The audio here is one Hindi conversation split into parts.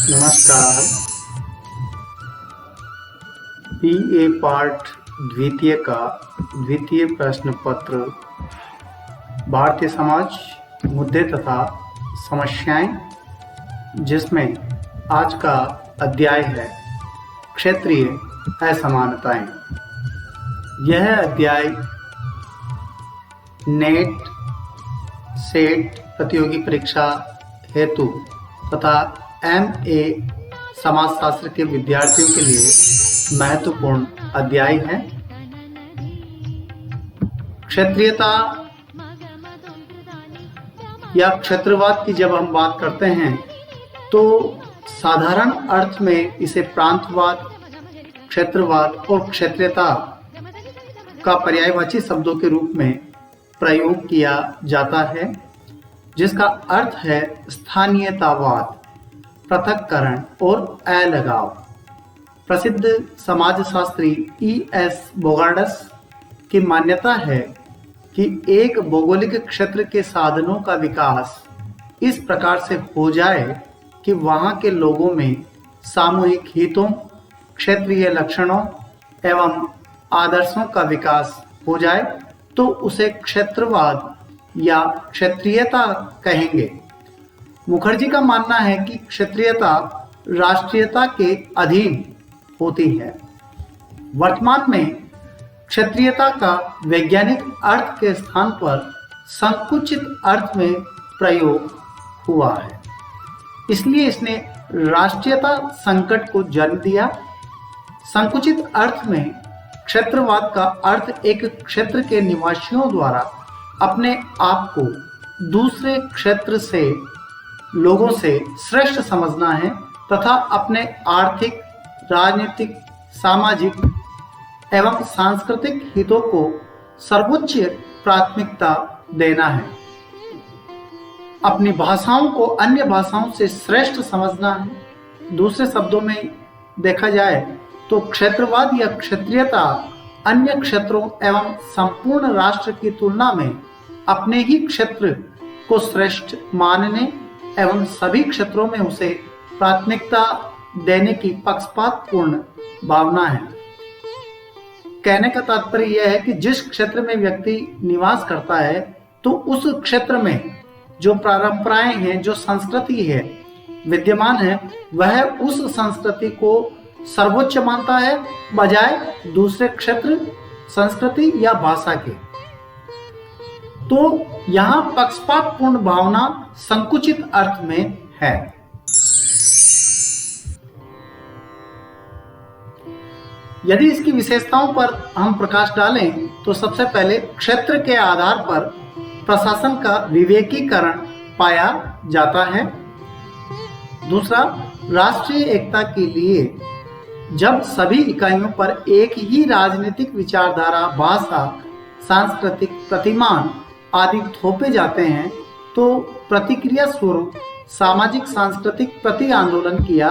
नमस्कार। बीए पार्ट द्वितीय का द्वितीय प्रश्न पत्र भारतीय समाज मुद्दे तथा समस्याएं, जिसमें आज का अध्याय है क्षेत्रीय असमानताएं। यह अध्याय नेट सेट प्रतियोगी परीक्षा हेतु तथा MA समाजशास्त्र के विद्यार्थियों के लिए महत्वपूर्ण अध्याय है। क्षेत्रीयता या क्षेत्रवाद की जब हम बात करते हैं तो साधारण अर्थ में इसे प्रांतवाद, क्षेत्रवाद और क्षेत्रीयता का पर्यायवाची शब्दों के रूप में प्रयोग किया जाता है, जिसका अर्थ है स्थानीयतावाद, पृथक्करण और अलगाव। प्रसिद्ध समाजशास्त्री E.S. बोगार्ड्स की मान्यता है कि एक भौगोलिक क्षेत्र के साधनों का विकास इस प्रकार से हो जाए कि वहां के लोगों में सामूहिक हितों, क्षेत्रीय लक्षणों एवं आदर्शों का विकास हो जाए तो उसे क्षेत्रवाद या क्षेत्रीयता कहेंगे। मुखर्जी का मानना है कि क्षेत्रीयता राष्ट्रीयता के अधीन होती है। वर्तमान में क्षेत्रीयता का वैज्ञानिक अर्थ के स्थान पर संकुचित अर्थ में प्रयोग हुआ है, इसलिए इसने राष्ट्रीयता संकट को जन्म दिया। संकुचित अर्थ में क्षेत्रवाद का अर्थ एक क्षेत्र के निवासियों द्वारा अपने आप को दूसरे क्षेत्र से लोगों से श्रेष्ठ समझना है तथा अपने आर्थिक, राजनीतिक, सामाजिक एवं सांस्कृतिक हितों को सर्वोच्च प्राथमिकता देना है। अपनी भाषाओं को अन्य भाषाओं से श्रेष्ठ समझना है। दूसरे शब्दों में देखा जाए तो क्षेत्रवाद या क्षेत्रीयता अन्य क्षेत्रों एवं संपूर्ण राष्ट्र की तुलना में अपने ही क्षेत्र को श्रेष्ठ मानने एवं सभी क्षेत्रों में उसे प्राथमिकता देने की पक्षपातपूर्ण भावना है। कहने का तात्पर्य यह है कि जिस क्षेत्र में व्यक्ति निवास करता है तो उस क्षेत्र में जो परंपराएं हैं, जो संस्कृति है विद्यमान है, वह उस संस्कृति को सर्वोच्च मानता है बजाय दूसरे क्षेत्र, संस्कृति या भाषा के। तो यहाँ पक्षपातपूर्ण भावना संकुचित अर्थ में है। यदि इसकी विशेषताओं पर हम प्रकाश डालें तो सबसे पहले क्षेत्र के आधार पर प्रशासन का विवेकीकरण पाया जाता है। दूसरा, राष्ट्रीय एकता के लिए जब सभी इकाइयों पर एक ही राजनीतिक विचारधारा, भाषा, सांस्कृतिक प्रतिमान आदि थोपे जाते हैं तो प्रतिक्रिया स्वरूप सामाजिक सांस्कृतिक प्रति आंदोलन किया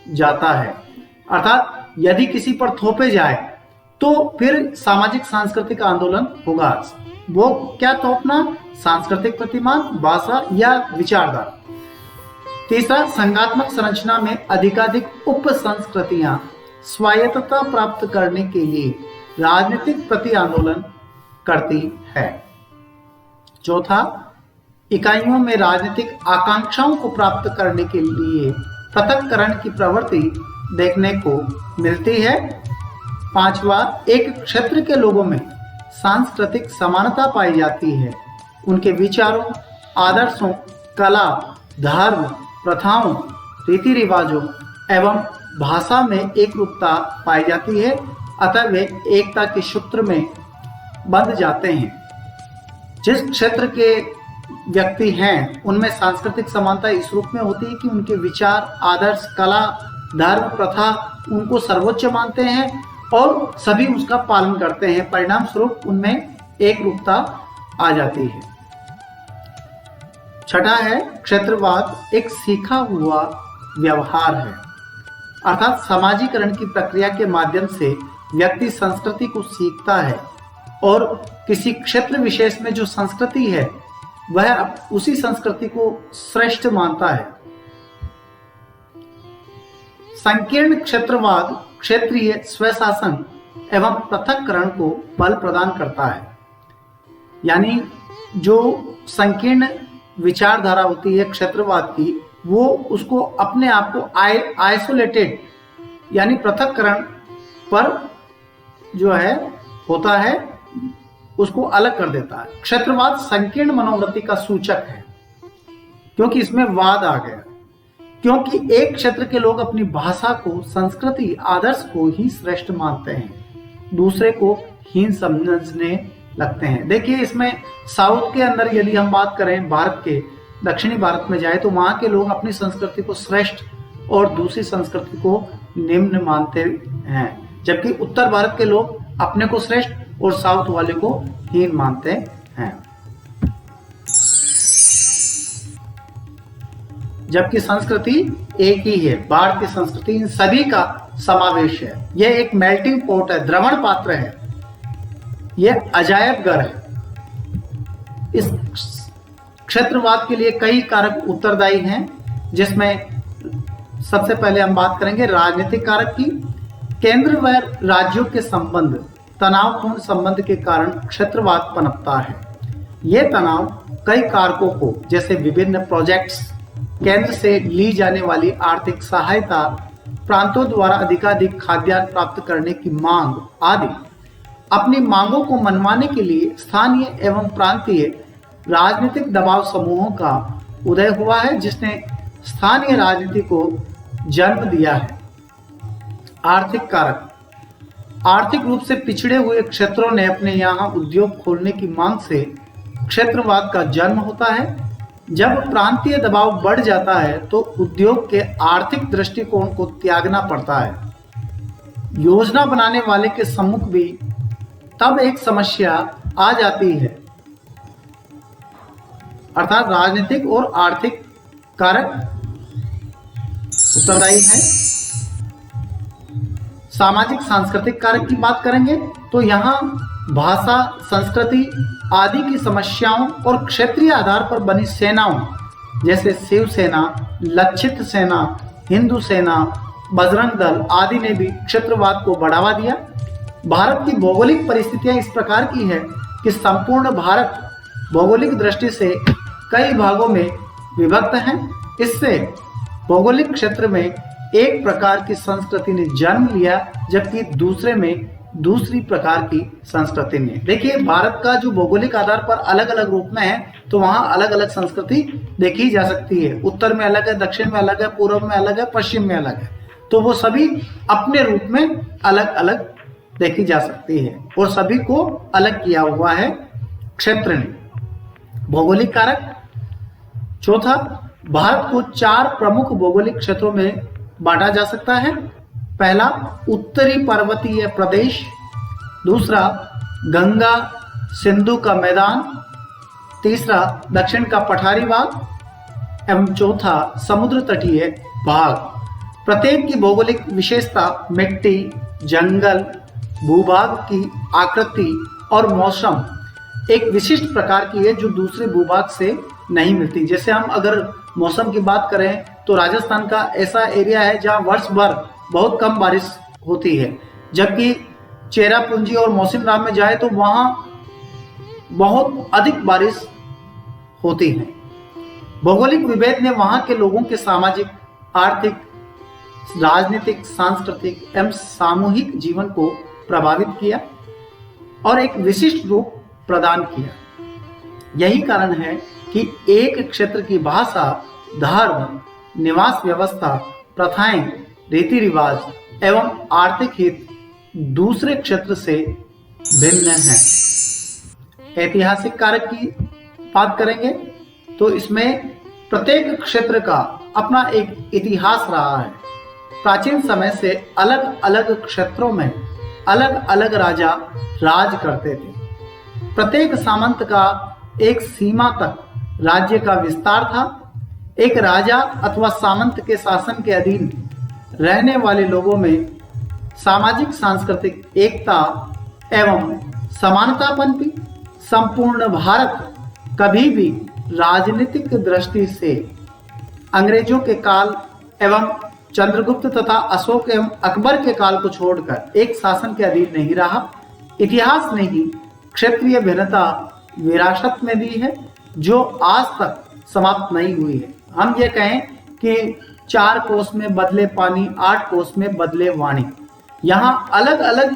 जाता है। अर्थात यदि किसी पर थोपे जाए तो फिर सामाजिक सांस्कृतिक आंदोलन होगा। वो क्या थोपना? सांस्कृतिक प्रतिमान, भाषा या विचारधारा। तीसरा, संघात्मक संरचना में अधिकाधिक उप संस्कृतियां स्वायत्तता प्राप्त करने के लिए राजनीतिक प्रति आंदोलन करती है। चौथा, इकाइयों में राजनीतिक आकांक्षाओं को प्राप्त करने के लिए पृथक्करण की प्रवृत्ति देखने को मिलती है। पांचवा, एक क्षेत्र के लोगों में सांस्कृतिक समानता पाई जाती है। उनके विचारों, आदर्शों, कला, धर्म, प्रथाओं, रीति रिवाजों एवं भाषा में एक रूपता पाई जाती है, अतः वे एकता के सूत्र में बंध जाते हैं। जिस क्षेत्र के व्यक्ति हैं उनमें सांस्कृतिक समानता इस रूप में होती है कि उनके विचार, आदर्श, कला, धर्म, प्रथा उनको सर्वोच्च मानते हैं और सभी उसका पालन करते हैं। परिणाम स्वरूप उनमें एक रूपता आ जाती है। छठा है, क्षेत्रवाद एक सीखा हुआ व्यवहार है, अर्थात समाजीकरण की प्रक्रिया के माध्यम से व्यक्ति संस्कृति को सीखता है और किसी क्षेत्र विशेष में जो संस्कृति है वह उसी संस्कृति को श्रेष्ठ मानता है। संकीर्ण क्षेत्रवाद क्षेत्रीय स्वशासन एवं पृथक्करण को बल प्रदान करता है। यानी जो संकीर्ण विचारधारा होती है क्षेत्रवाद की, वो उसको अपने आप को आइसोलेटेड यानी पृथक्करण पर जो है होता है, उसको अलग कर देता है। क्षेत्रवाद संकीर्ण मनोवृत्ति का सूचक है, क्योंकि इसमें वाद आ गया, क्योंकि एक क्षेत्र के लोग अपनी भाषा को, संस्कृति, आदर्श को ही श्रेष्ठ मानते हैं, दूसरे को हीन समझने लगते हैं। देखिए, इसमें साउथ के अंदर यदि हम बात करें, भारत के दक्षिणी भारत में जाए तो वहां के लोग अपनी संस्कृति को श्रेष्ठ और दूसरी संस्कृति को निम्न मानते हैं, जबकि उत्तर भारत के लोग अपने को श्रेष्ठ और साउथ वाले को हीन मानते हैं। जबकि संस्कृति एक ही है, भारतीय संस्कृति इन सभी का समावेश है। यह एक मेल्टिंग पॉट है, द्रवण पात्र है, यह अजायब घर है। इस क्षेत्रवाद के लिए कई कारक उत्तरदायी हैं, जिसमें सबसे पहले हम बात करेंगे राजनीतिक कारक की। केंद्र व राज्यों के संबंध, तनावपूर्ण संबंध के कारण क्षेत्रवाद पनपता है। यह तनाव कई कारकों को, जैसे विभिन्न प्रोजेक्ट्स, केंद्र से ली जाने वाली आर्थिक सहायता, प्रांतों द्वारा अधिकाधिक खाद्यान्न प्राप्त करने की मांग आदि, अपनी मांगों को मनवाने के लिए स्थानीय एवं प्रांतीय राजनीतिक दबाव समूहों का उदय हुआ है, जिसने स्थानीय राजनीति को जन्म दिया है। आर्थिक कारक, आर्थिक रूप से पिछड़े हुए क्षेत्रों ने अपने यहाँ उद्योग खोलने की मांग से क्षेत्रवाद का जन्म होता है। जब प्रांतीय दबाव बढ़ जाता है तो उद्योग के आर्थिक दृष्टिकोण को त्यागना पड़ता है। योजना बनाने वाले के सम्मुख भी तब एक समस्या आ जाती है, अर्थात राजनीतिक और आर्थिक कारक उत्तरदायी है। सामाजिक सांस्कृतिक कारक की बात करेंगे तो यहाँ भाषा, संस्कृति आदि की समस्याओं और क्षेत्रीय आधार पर बनी सेनाओं, जैसे शिवसेना, लक्षित सेना, हिंदू सेना, बजरंग दल आदि ने भी क्षेत्रवाद को बढ़ावा दिया। भारत की भौगोलिक परिस्थितियां इस प्रकार की है कि संपूर्ण भारत भौगोलिक दृष्टि से कई भागों में विभक्त है। इससे भौगोलिक क्षेत्र में एक प्रकार की संस्कृति ने जन्म लिया, जबकि दूसरे में दूसरी प्रकार की संस्कृति ने। देखिए, भारत का जो भौगोलिक आधार पर अलग अलग रूप में है, तो वहाँ अलग अलग संस्कृति देखी जा सकती है। उत्तर में अलग है, दक्षिण में अलग है, पूर्व में अलग है, पश्चिम में अलग है, तो वो सभी अपने रूप में अलग अलग देखी जा सकती है और सभी को अलग किया हुआ है क्षेत्र ने। भौगोलिक कारक। चौथा, भारत को 4 प्रमुख भौगोलिक क्षेत्रों में बांटा जा सकता है। पहला, उत्तरी पर्वतीय प्रदेश। दूसरा, गंगा सिंधु का मैदान। तीसरा, दक्षिण का पठारी भाग एवं चौथा, समुद्र तटीय भाग। प्रत्येक की भौगोलिक विशेषता मिट्टी, जंगल, भूभाग की आकृति और मौसम एक विशिष्ट प्रकार की है, जो दूसरे भूभाग से नहीं मिलती। जैसे हम अगर मौसम की बात करें तो राजस्थान का ऐसा एरिया है जहां वर्ष भर बहुत कम बारिश होती है, जबकि चेरापूंजी और मौसिनराम में जाए तो वहां बहुत अधिक बारिश होती है। भौगोलिक विभेद ने वहां के लोगों के सामाजिक, आर्थिक, राजनीतिक, सांस्कृतिक एवं सामूहिक जीवन को प्रभावित किया और एक विशिष्ट रूप प्रदान किया। यही कारण है कि एक क्षेत्र की भाषा, धर्म, निवास व्यवस्था, प्रथाएं, रीति रिवाज एवं आर्थिक हित दूसरे क्षेत्र से भिन्न हैं। ऐतिहासिक कारक की बात करेंगे तो इसमें प्रत्येक क्षेत्र का अपना एक इतिहास रहा है। प्राचीन समय से अलग अलग क्षेत्रों में अलग अलग राजा राज करते थे। प्रत्येक सामंत का एक सीमा तक राज्य का विस्तार था। एक राजा अथवा सामंत के शासन के अधीन रहने वाले लोगों में सामाजिक सांस्कृतिक एकता एवं समानता पनपी। संपूर्ण भारत कभी भी राजनीतिक दृष्टि से अंग्रेजों के काल एवं चंद्रगुप्त तथा अशोक एवं अकबर के काल को छोड़कर एक शासन के अधीन नहीं रहा। इतिहास ने ही क्षेत्रीय भिन्नता विरासत में दी है, जो आज तक समाप्त नहीं हुई है। हम ये कहें कि 4 कोस में बदले पानी, 8 कोस में बदले वाणी। यहाँ अलग अलग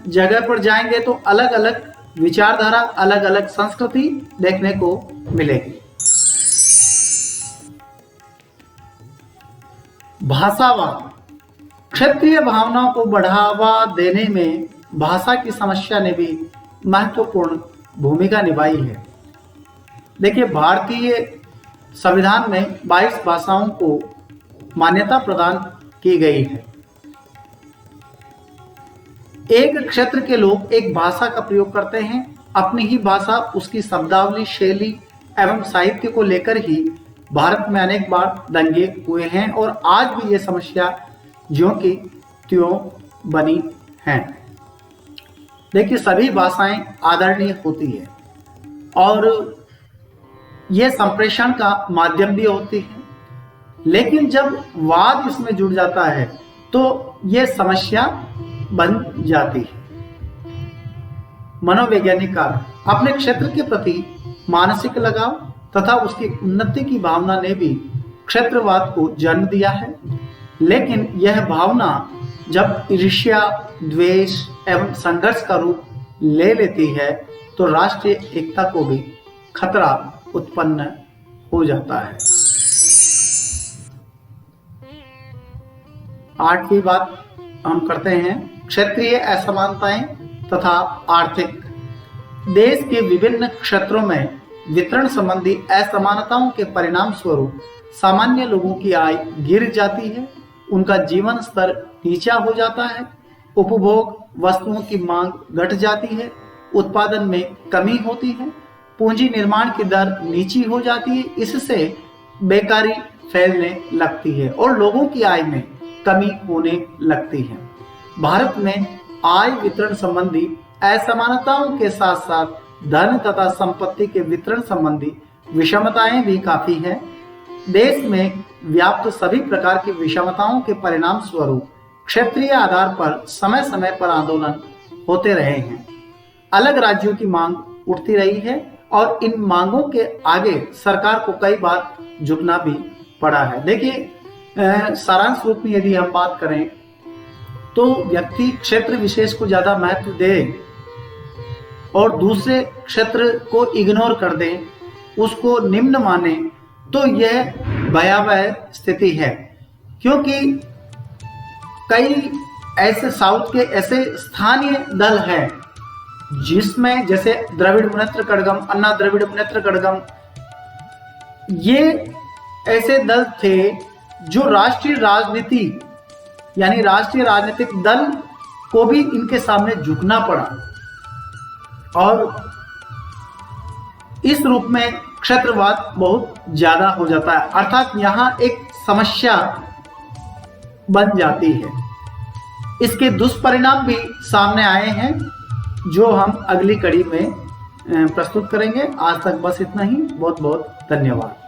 जगह पर जाएंगे तो अलग अलग विचारधारा, अलग अलग संस्कृति देखने को मिलेगी। भाषावाद। क्षेत्रीय भावनाओं को बढ़ावा देने में भाषा की समस्या ने भी महत्वपूर्ण भूमिका निभाई है। देखिए, भारतीय संविधान में 22 भाषाओं को मान्यता प्रदान की गई है। एक क्षेत्र के लोग एक भाषा का प्रयोग करते हैं। अपनी ही भाषा, उसकी शब्दावली, शैली एवं साहित्य को लेकर ही भारत में अनेक बार दंगे हुए हैं और आज भी ये समस्या ज्यों की त्यों बनी है। देखिए, सभी भाषाएं आदरणीय होती है और ये संप्रेषण का माध्यम भी होती है, लेकिन जब वाद इसमें जुड़ जाता है तो ये समस्या बन जाती है। मनोवैज्ञानिक कारण। अपने क्षेत्र के प्रति मानसिक लगाव तथा उसकी उन्नति की भावना ने भी क्षेत्रवाद को जन्म दिया है, लेकिन यह भावना जब ईर्ष्या, द्वेष एवं संघर्ष का रूप ले लेती है तो राष्ट्रीय एकता को भी खतरा उत्पन्न हो जाता है। 8वीं बात हम करते हैं, क्षेत्रीय असमानताएं तथा आर्थिक। देश के विभिन्न क्षेत्रों में वितरण संबंधी असमानताओं के परिणाम स्वरूप सामान्य लोगों की आय गिर जाती है, उनका जीवन स्तर नीचा हो जाता है, उपभोग वस्तुओं की मांग घट जाती है, उत्पादन में कमी होती है, पूंजी निर्माण की दर नीची हो जाती है। इससे बेकारी फैलने लगती है और लोगों की आय में कमी होने लगती है। भारत में आय वितरण संबंधी असमानताओं के साथ साथ धन तथा संपत्ति के वितरण संबंधी विषमताएं भी काफी हैं। देश में व्याप्त सभी प्रकार की विषमताओं के परिणाम स्वरूप क्षेत्रीय आधार पर समय समय पर आंदोलन होते रहे हैं। अलग राज्यों की मांग उठती रही है और इन मांगों के आगे सरकार को कई बार झुकना भी पड़ा है। देखिए, सारांश रूप में यदि हम बात करें तो व्यक्ति क्षेत्र विशेष को ज्यादा महत्व दे और दूसरे क्षेत्र को इग्नोर कर दे, उसको निम्न माने, तो यह भयावह स्थिति है। क्योंकि कई ऐसे साउथ के ऐसे स्थानीय दल हैं जिसमें जैसे द्रविड़ मुनेत्र कड़गम, अन्ना द्रविड़ मुनेत्र कड़गम, ये ऐसे दल थे जो राष्ट्रीय राजनीति यानी राष्ट्रीय राजनीतिक दल को भी इनके सामने झुकना पड़ा और इस रूप में क्षेत्रवाद बहुत ज्यादा हो जाता है, अर्थात यहाँ एक समस्या बन जाती है। इसके दुष्परिणाम भी सामने आए हैं जो हम अगली कड़ी में प्रस्तुत करेंगे। आज तक बस इतना ही। बहुत बहुत धन्यवाद।